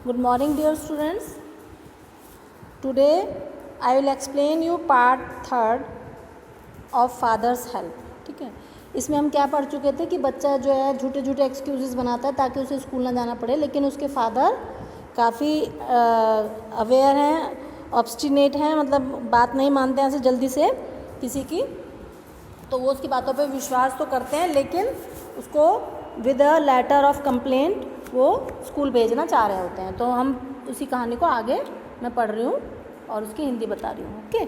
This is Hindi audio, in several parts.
Good morning, dear students. Today I will explain you part third of father's help. ठीक है, इसमें हम क्या पढ़ चुके थे कि बच्चा जो है झूठे झूठे एक्सक्यूज़ेस बनाता है ताकि उसे स्कूल ना जाना पड़े, लेकिन उसके फादर काफ़ी अवेयर हैं, ऑब्स्टिनेट हैं, मतलब बात नहीं मानते हैं ऐसे जल्दी से किसी की, तो वो उसकी बातों पे विश्वास तो करते हैं, लेकिन उसको with a letter of complaint वो स्कूल भेजना चाह रहे होते हैं। तो हम उसी कहानी को आगे मैं पढ़ रही हूँ और उसकी हिंदी बता रही हूँ। ओके,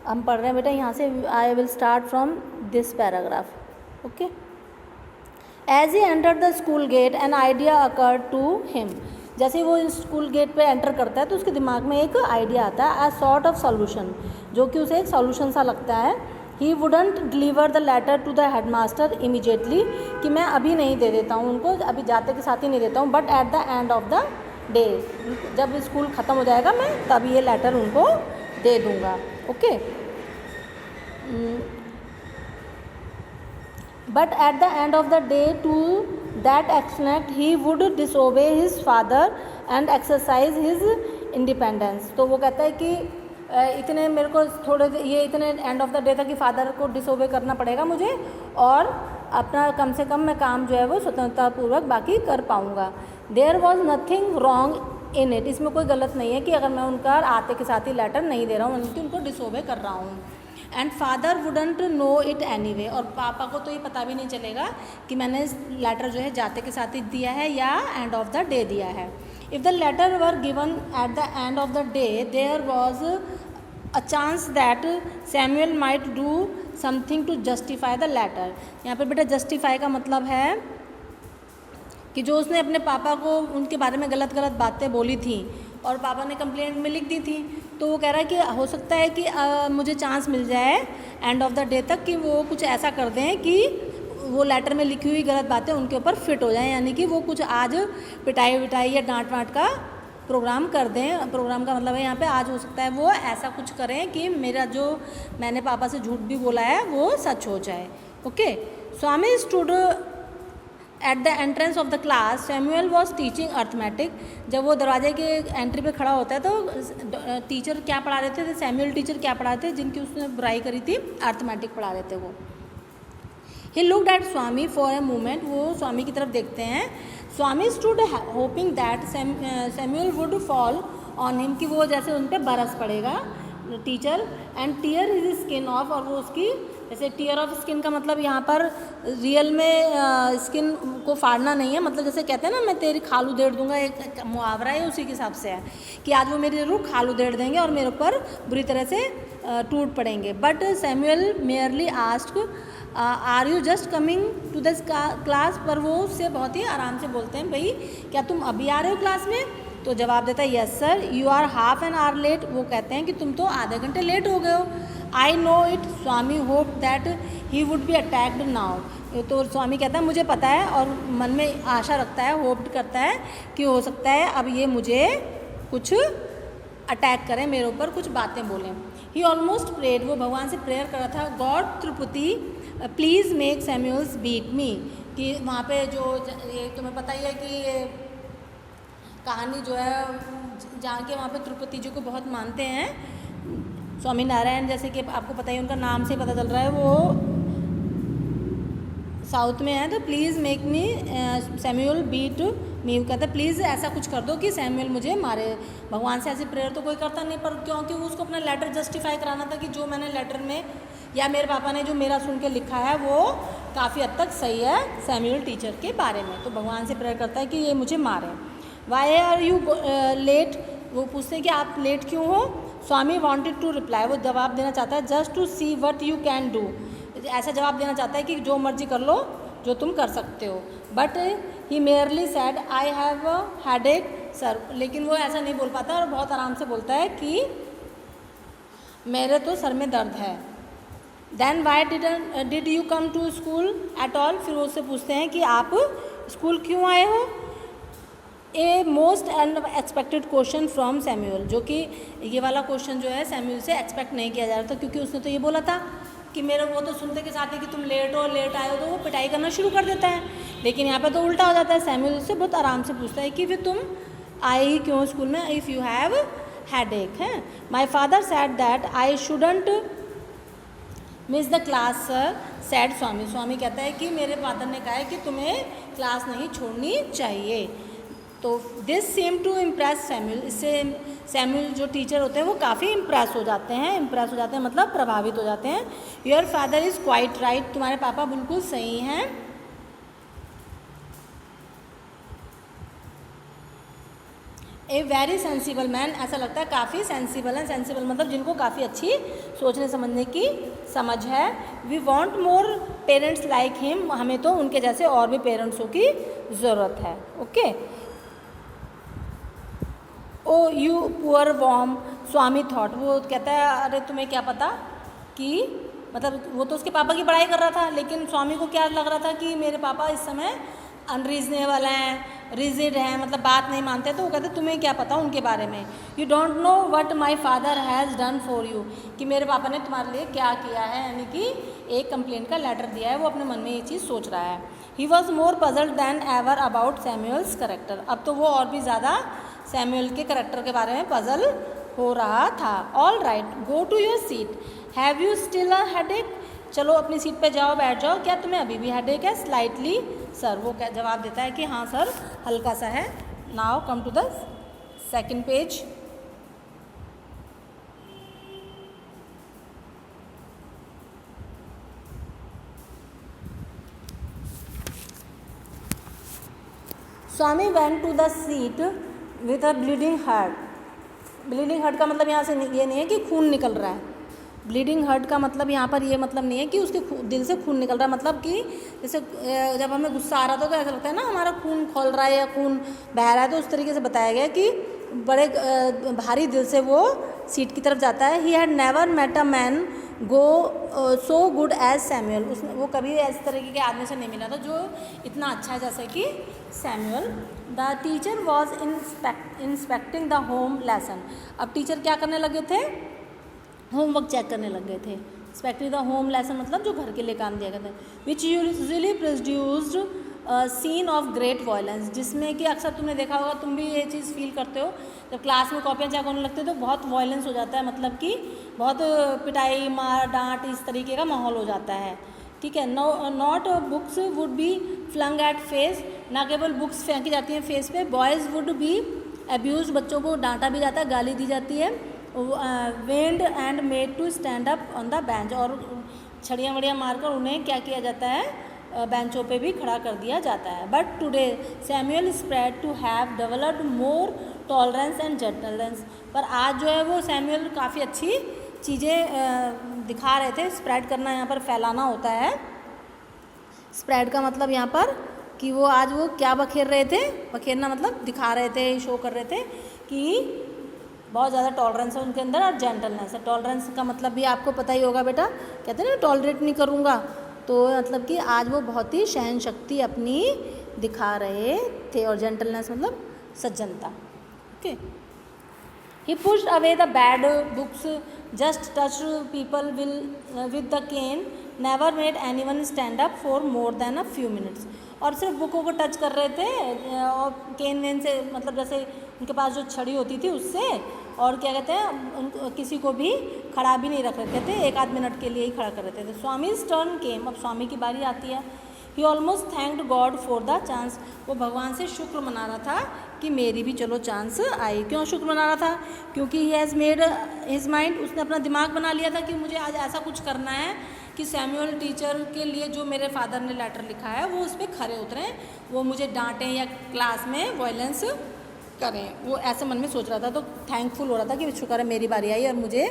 हम पढ़ रहे हैं बेटा यहाँ से। I will start from this paragraph. Okay, as he enter the school gate an idea occur to him. जैसे ही वो स्कूल गेट पे एंटर करता है तो उसके दिमाग में एक आइडिया आता है, अ सॉर्ट ऑफ सॉल्यूशन, जो कि उसे एक सॉल्यूशन सा लगता है। He wouldn't deliver the letter to the headmaster immediately, कि मैं अभी नहीं दे देता हूँ उनको, अभी जाते के साथ ही नहीं देता हूँ, but at the end of the day, जब स्कूल ख़त्म हो जाएगा मैं तब ये लेटर उनको दे दूँगा। Okay, but at the end of the day to that extent he would disobey his father and exercise his independence. तो वो कहता है कि इतने मेरे को थोड़े ये इतने एंड ऑफ द डे तक कि फादर को डिसोबे करना पड़ेगा मुझे, और अपना कम से कम मैं काम जो है वो स्वतंत्रतापूर्वक बाकी कर पाऊँगा। There was nothing wrong in it, इसमें कोई गलत नहीं है कि अगर मैं उनका आते के साथ ही लेटर नहीं दे रहा हूँ, उनको डिसोबे कर रहा हूँ। And father wouldn't know it any way, और पापा को तो ये पता भी नहीं चलेगा कि मैंने लेटर जो है जाते के साथ ही दिया है या एंड ऑफ द डे दिया है। If the letter were given at the end of the day, there was a chance that Samuel might do something to justify the letter. यहाँ पर बेटा justify का मतलब है कि जो उसने अपने पापा को उनके बारे में गलत गलत बातें बोली थी और पापा ने कंप्लेंट में लिख दी थी, तो वो कह रहा है कि हो सकता है कि मुझे चांस मिल जाए एंड ऑफ द डे तक कि वो कुछ ऐसा कर दें कि वो लेटर में लिखी हुई गलत बातें उनके ऊपर फिट हो जाएं, यानी कि वो कुछ आज पिटाई विटाई या डांट वांट का प्रोग्राम कर दें। प्रोग्राम का मतलब है यहाँ पे आज हो सकता है वो ऐसा कुछ करें कि मेरा जो मैंने पापा से झूठ भी बोला है वो सच हो जाए। Okay, Swami stood at the entrance of the class, Samuel was teaching arithmetic. जब वो दरवाजे के एंट्री पे खड़ा होता है तो टीचर क्या पढ़ा रहे थे, सैमुअल टीचर क्या पढ़ा रहे थे, जिनकी उसने बुराई करी थी, अर्थमेटिक पढ़ा रहे थे वो। He looked at Swami for a moment, वो स्वामी की तरफ देखते हैं। स्वामी stood hoping that Samuel would fall on him, कि वो जैसे उन पर बरस पड़ेगा teacher, and tear his skin off, और वो उसकी जैसे टीयर ऑफ स्किन का मतलब यहाँ पर रियल में स्किन को फाड़ना नहीं है, मतलब जैसे कहते हैं ना मैं तेरी खाल उधेड़ दूंगा, एक मुहावरा है उसी के हिसाब से है कि आज वो मेरी जरूर खाल उधेड़ देंगे और मेरे ऊपर बुरी तरह से टूट पड़ेंगे। But Samuel merely asked are you just coming to this class, पर वो उससे बहुत ही आराम से बोलते हैं, भाई क्या तुम अभी आ रहे हो क्लास में? तो जवाब देता है yes sir, you are half an hour late. वो कहते हैं कि तुम तो आधे घंटे लेट हो गए हो। I know it, Swami hope that he would be attacked now. तो स्वामी कहता है मुझे पता है, और मन में आशा रखता है, होप करता है कि हो सकता है अब ये मुझे कुछ अटैक करें, मेरे ऊपर कुछ बातें बोलें। ही ऑलमोस्ट प्रेड, वो भगवान से प्रेयर कर रहा था, god Tirupati please make Samuel's beat me, कि वहाँ पे जो ये तुम्हें पता ही है कि ये कहानी जो है जहाँ के वहाँ पे तिरुपति जी को बहुत मानते हैं, स्वामी नारायण, जैसे कि आपको पता ही उनका नाम से पता चल रहा है वो साउथ में है। तो please make me Samuel beat me, कहता है प्लीज़ ऐसा कुछ कर दो कि सैमुअल मुझे मारे। भगवान से ऐसी प्रेयर तो कोई करता नहीं, पर क्योंकि उसको अपना लेटर जस्टिफाई कराना था कि जो मैंने लेटर में या मेरे पापा ने जो मेरा सुन के लिखा है वो काफ़ी हद तक सही है सैमुअल टीचर के बारे में। तो भगवान से प्रेयर करता है कि ये मुझे मारे। वाई आर यू लेट, वो पूछते हैं कि आप लेट क्यों हो। स्वामी वांटेड टू रिप्लाई, वो जवाब देना चाहता है just to see what you can do, ऐसा जवाब देना चाहता है कि जो मर्जी कर लो, जो तुम कर सकते हो। But he merely sad I have headache sir, लेकिन वो ऐसा नहीं बोल पाता और बहुत आराम से बोलता है कि मेरे तो सर में दर्द है। Then why did you come to school at all, फिर उससे पूछते हैं कि आप स्कूल क्यों आए हो। A most unexpected question from Samuel, जो कि ये वाला क्वेश्चन जो है सैमुअल से एक्सपेक्ट नहीं किया जा रहा था, क्योंकि उसने तो ये बोला था कि मेरे वो तो सुनते के साथ ही कि तुम लेट आए हो, तो वो पिटाई करना शुरू कर देता है। लेकिन यहाँ पे तो उल्टा हो जाता है, सैमुअल उससे बहुत आराम से पूछता है कि फिर तुम आए ही क्यों स्कूल में, इफ़ यू हैव हेडेक है। My father said that I shouldn't miss the class sir, said Swami. Swami कहता है कि मेरे फादर ने कहा है कि तुम्हें क्लास नहीं छोड़नी चाहिए। तो this seem to impress Samuel, इससे सैमुअल जो टीचर होते हैं वो काफ़ी इम्प्रेस हो जाते हैं मतलब प्रभावित हो जाते हैं। Your father is quite right, तुम्हारे पापा बिल्कुल सही हैं। ए वेरी सेंसिबल मैन, ऐसा लगता है काफ़ी सेंसिबल है। सेंसिबल मतलब जिनको काफ़ी अच्छी सोचने समझने की समझ है। We want more parents like him, हमें तो उनके जैसे और भी पेरेंट्सों की ज़रूरत है। Okay. Oh you poor worm, Swami thought, वो कहता है अरे तुम्हें क्या पता कि, मतलब वो तो उसके पापा की पढ़ाई कर रहा था, लेकिन स्वामी को क्या लग रहा था कि मेरे पापा इस समय अनरीजनेबल हैं, रिजिड हैं, मतलब बात नहीं मानते। तो वो कहते तुम्हें क्या पता उनके बारे में। You don't know what my father has done for you, कि मेरे पापा ने तुम्हारे लिए क्या किया है, यानी कि एक कंप्लेंट का लेटर दिया है। वो अपने मन में ये चीज़ सोच रहा है। He was more puzzled than ever about Samuel's character, अब तो वो और भी ज़्यादा सैमुअल के करेक्टर के बारे में पजल हो रहा था। All right go to your seat, have you still a headache, चलो अपनी सीट पे जाओ, बैठ जाओ, क्या तुम्हें अभी भी हेडेक है। स्लाइटली सर, वो क्या जवाब देता है कि हाँ सर हल्का सा है। Now come to the second page. Swami went to the seat with a bleeding heart. Bleeding heart का मतलब यहाँ से ये नहीं है कि खून निकल रहा है। ब्लीडिंग हार्ट का मतलब यहाँ पर ये मतलब नहीं है कि उसके दिल से खून निकल रहा है, मतलब कि जैसे जब हमें गुस्सा आ रहा था तो ऐसा लगता है ना हमारा खून खोल रहा है या खून बह रहा है, तो उस तरीके से बताया गया कि बड़े भारी दिल से वो सीट की तरफ जाता है। He had never met a man go so good as Samuel, उसने वो कभी इस तरीके के आदमी से नहीं मिला था जो इतना अच्छा है जैसे कि Samuel. The teacher was inspecting the home lesson, अब टीचर क्या करने लगे थे, होमवर्क चेक करने लग गए थे। इंस्पेक्टिंग द होम लेसन मतलब जो घर के लिए काम दिया गया था। Which usually produced scene of great violence, जिसमें कि अक्सर तुमने देखा होगा, तुम भी ये चीज़ फील करते हो, जब क्लास में कॉपियाँ चेक होने लगती है तो बहुत वायलेंस हो जाता है, मतलब कि बहुत पिटाई मार डांट इस तरीके का माहौल हो जाता है। ठीक है। Not books would be flung at face, ना केवल बुक्स फेंकी जाती हैं फेस पे। बॉयज़ वुड बी अब्यूज, बच्चों को डांटा भी जाता है, गाली दी जाती है। Caned and made to stand up on the bench, और छड़ियाँ वड़ियाँ मारकर उन्हें क्या किया जाता है, बेंचों पे भी खड़ा कर दिया जाता है। But today Samuel spread to have developed more tolerance and gentleness, पर आज जो है वो सैमुअल काफ़ी अच्छी चीज़ें दिखा रहे थे। स्प्रेड करना यहाँ पर फैलाना होता है। स्प्रेड का मतलब यहाँ पर कि वो आज वो क्या बखेर रहे थे, बखेरना मतलब दिखा रहे थे, शो कर रहे थे कि बहुत ज़्यादा टॉलरेंस है उनके अंदर और जेंटलनेस है। टॉलरेंस का मतलब भी आपको पता ही होगा बेटा, कहते हैं ना टॉलरेट नहीं करूँगा, तो मतलब कि आज वो बहुत ही सहन शक्ति अपनी दिखा रहे थे, और जेंटलनेस मतलब सज्जनता। Okay. He pushed away the bad books, just touch people with the cane, never made anyone stand up for more than a few minutes, और सिर्फ बुकों को टच कर रहे थे और केन वेन से, मतलब जैसे उनके पास जो छड़ी होती थी उससे, और क्या कहते हैं किसी को भी खड़ा भी नहीं रख रहे थे, एक आध मिनट के लिए ही खड़ा कर रहे थे। स्वामीज टर्न केम, अब स्वामी की बारी आती है। He almost thanked god for the chance, वो भगवान से शुक्र मना रहा था कि मेरी भी चलो चांस आई। क्यों शुक्र मना रहा था, क्योंकि he has made his mind, उसने अपना दिमाग बना लिया था कि मुझे आज ऐसा कुछ करना है कि सैमुअल टीचर के लिए जो मेरे फादर ने लेटर लिखा है वो उस पर खरे उतरें, वो मुझे डांटें या क्लास में वायलेंस करें, वो ऐसे मन में सोच रहा था। तो थैंकफुल हो रहा था कि शुक्र है मेरी बारी आई और मुझे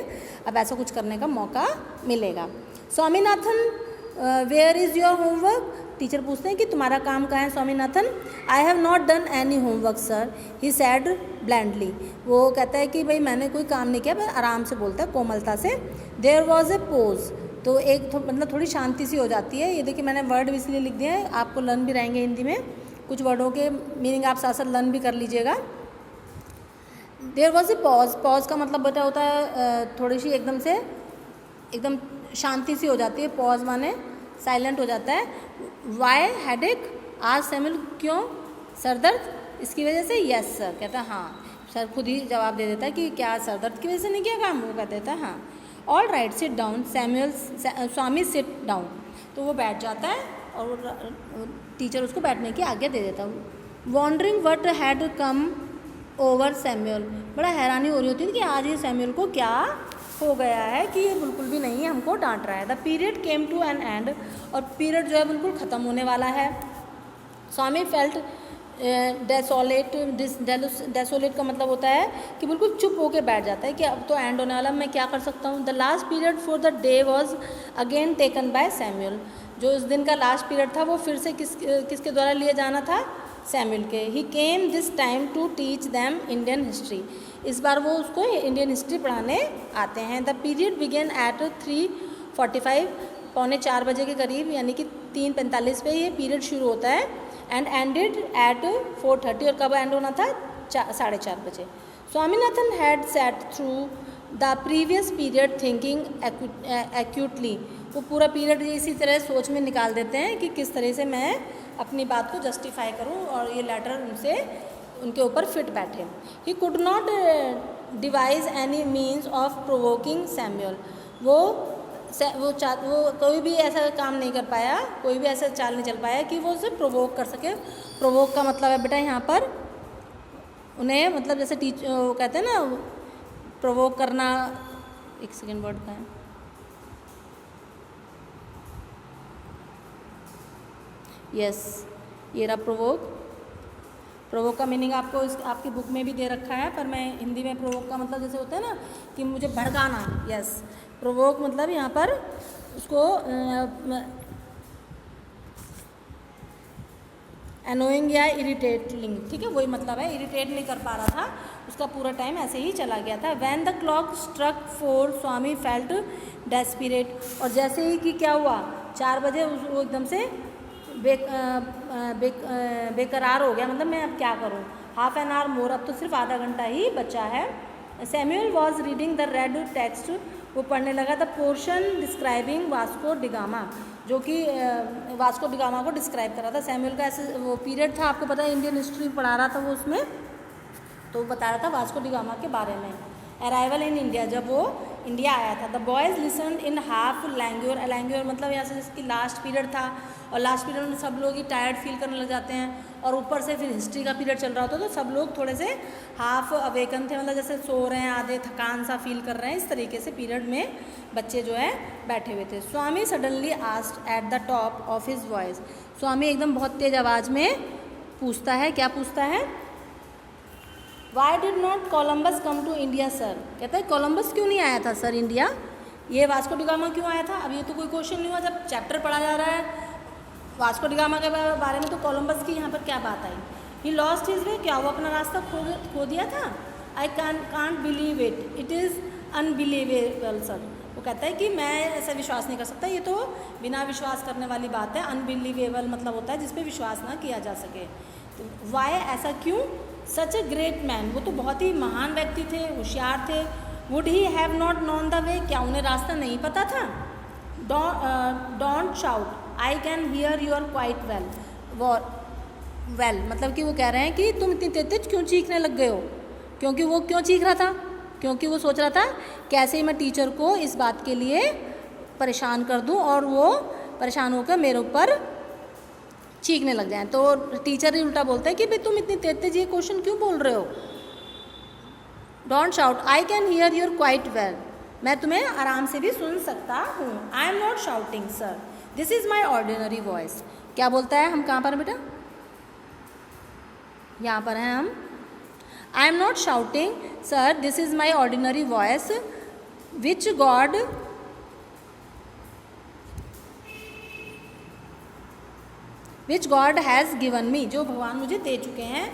अब ऐसा कुछ करने का मौका मिलेगा। Swaminathan where is your homework, teacher पूछते हैं कि तुम्हारा काम कहाँ है Swaminathan. I have not done any homework sir, he said blandly, वो कहता है कि भाई मैंने कोई काम नहीं किया, पर आराम से बोलता है, कोमलता से। देयर वॉज ए पोज, तो एक मतलब थोड़ी शांति सी हो जाती है। ये देखिए मैंने वर्ड भी इसलिए लिख दिए हैं, आपको लर्न भी रहेंगे हिंदी में, कुछ वर्डों के मीनिंग आप साथ साथ लर्न भी कर लीजिएगा। There was a pause, pause का मतलब बेटा होता है थोड़ी सी एकदम से एकदम शांति सी हो जाती है, पॉज माने साइलेंट हो जाता है। वाई हेडेक, आज सैमुअल क्यों सर दर्द, इसकी वजह से? Yes sir. कहता है हाँ। सर खुद ही जवाब दे देता है कि क्या सर दर्द की वजह से नहीं किया काम? वो कहता देता है हाँ। All right sit down Samuel, Swami sit down. तो वो बैठ जाता है और टीचर उसको बैठने की आज्ञा दे देता है। Wondering what had come over Samuel, बड़ा हैरानी हो रही होती थी कि आज ये सैमुअल को क्या हो गया है कि ये बिल्कुल भी नहीं हमको डांट रहा है। The period came to an end, और पीरियड जो है बिल्कुल ख़त्म होने वाला है। स्वामी फेल्ट डेसोलेट, डेसोलेट का मतलब होता है कि बिल्कुल चुप होकर बैठ जाता है कि अब तो एंड होने वाला, मैं क्या कर सकता हूँ। The last period for the day was again taken by Samuel, जो इस दिन का लास्ट पीरियड था वो फिर से किसके द्वारा लिया जाना था? सैमुअल के। He came this time to teach them Indian history, इस बार वो उसको इंडियन हिस्ट्री पढ़ाने आते हैं। द पीरियड बिगेन एट 3:45, 3:45 बजे के करीब, यानी कि 3:45 पे ये पीरियड शुरू होता है। एंड एंडेड एट 4:30, और कब एंड होना था? 4:30 बजे। Swaminathan had sat through the previous period thinking acutely, वो पूरा पीरियड इसी तरह सोच में निकाल देते हैं कि किस तरह से मैं अपनी बात को जस्टिफाई करूं और ये लेटर उनके ऊपर फिट बैठे। He could not devise any means of provoking Samuel, वो कोई भी ऐसा काम नहीं कर पाया, कोई भी ऐसा चाल नहीं चल पाया कि वो उसे प्रोवोक कर सके। प्रोवोक का मतलब है बेटा यहाँ पर उन्हें, मतलब जैसे वो कहते हैं ना प्रोवोक करना, एक सेकेंड वर्ड का है, यस ये रहा प्रोवोक। प्रोवोक का मीनिंग आपको आपकी बुक में भी दे रखा है, पर मैं हिंदी में प्रोवोक का मतलब जैसे होता है ना कि मुझे भड़काना, यस प्रोवोक मतलब यहाँ पर उसको एनोइंग या इरिटेटिंग, ठीक है वही मतलब है। इरिटेट नहीं कर पा रहा था, उसका पूरा टाइम ऐसे ही चला गया था। When the clock struck 4 Swami felt desperate, और जैसे ही कि क्या हुआ 4 बजे वो एकदम से बेकरार हो गया, मतलब मैं अब क्या करूं, हाफ एन आवर मोर, अब तो सिर्फ आधा घंटा ही बचा है। Samuel was reading the red text, वो पढ़ने लगा the portion describing Vasco da Gama, जो कि वास्को डिगामा को डिस्क्राइब कर रहा था। सैमुअल का ऐसे वो पीरियड था, आपको पता है इंडियन हिस्ट्री पढ़ा रहा था वो उसमें, तो वो बता रहा था वास्को डिगामा के बारे में। अराइवल इन इंडिया, जब वो इंडिया आया था। The boys listened in half language, language मतलब यहाँ से जिसकी लास्ट पीरियड था, और लास्ट पीरियड में सब लोग ही टायर्ड फील करने लग जाते हैं, और ऊपर से फिर हिस्ट्री का पीरियड चल रहा होता, तो सब लोग थोड़े से हाफ अवेकन थे, मतलब जैसे सो रहे हैं, आधे थकान सा फील कर रहे हैं, इस तरीके से पीरियड में बच्चे जो है बैठे हुए थे। Swami suddenly asked at the top of his voice, Swami एकदम बहुत तेज आवाज़ में पूछता है, क्या पूछता है? Why did not Columbus come to India sir, कहता है कोलम्बस क्यों नहीं आया था सर इंडिया, ये वास्को डिगामा क्यों आया था? अब ये तो कोई क्वेश्चन नहीं हुआ, जब चैप्टर पढ़ा जा रहा है वास्को डिगामा के बारे में, तो कोलम्बस की यहाँ पर क्या बात आई? ही लॉस्ट हिज वे, क्या वो अपना रास्ता खो दिया था? I can't believe it, it is unbelievable sir, वो कहता है कि मैं ऐसा विश्वास नहीं कर सकता, ये तो बिना विश्वास करने वाली बात है। अनबिलीवेबल मतलब होता है जिस पे विश्वास ना किया जा सके। तो वाई, ऐसा क्यों? सच ए ग्रेट मैन, वो तो बहुत ही महान व्यक्ति थे, होशियार थे। Would he have not known the way, क्या उन्हें रास्ता नहीं पता था? Don't shout, I can hear your quite well, मतलब कि वो कह रहे हैं कि तुम इतनी तेज क्यों चीखने लग गए हो? क्योंकि वो क्यों चीख रहा था? क्योंकि वो सोच रहा था कैसे मैं टीचर को इस बात के लिए परेशान कर दूं और वो परेशान होकर मेरे ऊपर चीखने लग जाएं। तो टीचर ही उल्टा बोलता है कि भाई तुम इतनी तेज ये क्वेश्चन क्यों बोल रहे हो? Don't shout, I can hear your quite well, मैं तुम्हें आराम से भी सुन सकता हूँ। I am not shouting sir, this is my ordinary voice. क्या बोलता है? हम कहाँ पर बेटा? यहाँ पर हैं हम। आई am not shouting sir, this is my ordinary voice which God has given me, जो भगवान मुझे दे चुके हैं।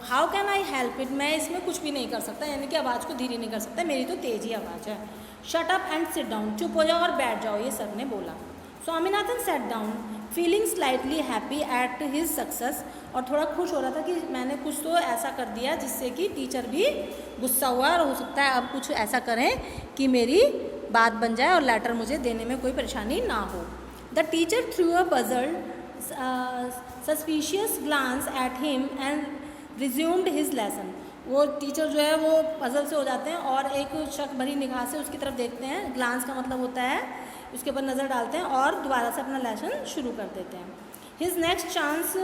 How can I help it, मैं इसमें कुछ भी नहीं कर सकता, यानी कि आवाज़ को धीरे नहीं कर सकता, मेरी तो तेज ही आवाज़ है। Shut up and sit down, चुप हो जाओ और बैठ जाओ, ये सर ने बोला। Swaminathan set down feeling slightly happy at his success, और थोड़ा खुश हो रहा था कि मैंने कुछ तो ऐसा कर दिया जिससे कि टीचर भी गुस्सा हुआ, और हो सकता है अब कुछ ऐसा करें कि मेरी बात बन जाए और लेटर मुझे देने में कोई परेशानी ना हो। The teacher threw a puzzled suspicious glance at him and resumed his lesson. वो टीचर जो है वो पजल से हो जाते हैं और एक शक भरी निगाह से उसकी तरफ देखते हैं, ग्लांस का मतलब होता है उसके ऊपर नज़र डालते हैं और दोबारा से अपना लेसन शुरू कर देते हैं। His next chance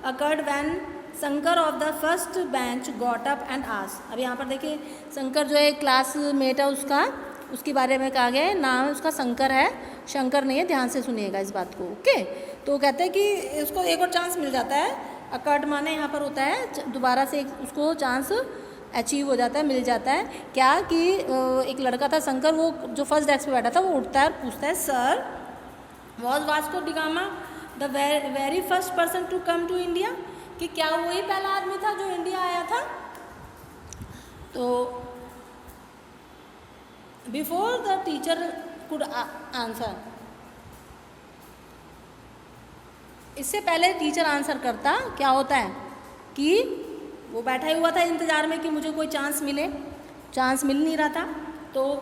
occurred when Shankar of the first bench got up and asked. अब यहाँ पर देखिए शंकर जो है क्लासमेट है उसका, उसके बारे में कहा गया है, नाम उसका शंकर है, शंकर नहीं है, ध्यान से सुनिएगा इस बात को, ओके। तो कहते हैं कि उसको एक और चांस मिल जाता है, अकर्ड माने यहाँ पर होता है दोबारा से उसको चांस अचीव हो जाता है, मिल जाता है। क्या कि एक लड़का था शंकर, वो जो फर्स्ट डेस्क पे बैठा था, वो उठता है और पूछता है, sir was Vasco da Gama the very first person to come to India, कि क्या वही पहला आदमी था जो इंडिया आया था। तो before the teacher could answer, इससे पहले टीचर आंसर करता क्या होता है कि वो बैठा ही हुआ था इंतज़ार में कि मुझे कोई चांस मिले, चांस मिल नहीं रहा था। तो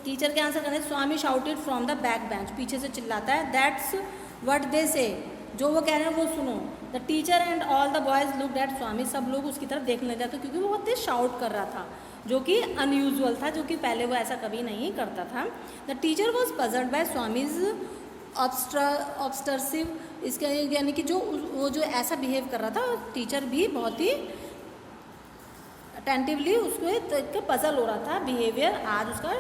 टीचर के आंसर करने Swami shouted from the back bench, पीछे से चिल्लाता है, दैट्स व्हाट दे से, जो वो कह रहे हैं वो सुनो। The teacher and all the boys looked at Swami, सब लोग उसकी तरफ देखने लग जाते क्योंकि वो बहुत तेज शाउट कर रहा था, जो कि अनयूजुअल था, जो कि पहले वो ऐसा कभी नहीं करता था। The teacher was puzzled by Swami's ऑब्स्टरसिव, इसके यानी कि जो वो जो ऐसा बिहेव कर रहा था, टीचर भी बहुत ही अटेंटिवली उसको पजल हो रहा था बिहेवियर आज उसका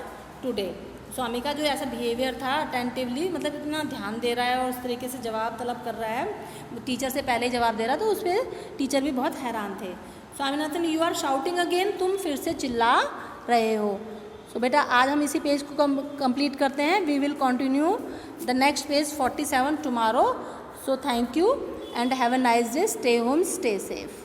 टुडे। स्वामी का जो ऐसा बिहेवियर था अटेंटिवली, मतलब इतना ध्यान दे रहा है और उस तरीके से जवाब तलब कर रहा है, टीचर से पहले जवाब दे रहा, तो उस पर टीचर भी बहुत हैरान थे। Swaminathan, you are shouting again, तुम फिर से चिल्ला रहे हो। सो बेटा आज हम इसी पेज को कंप्लीट करते हैं। We will continue the next page 47 tomorrow. So thank you and have a nice day, stay home, stay safe.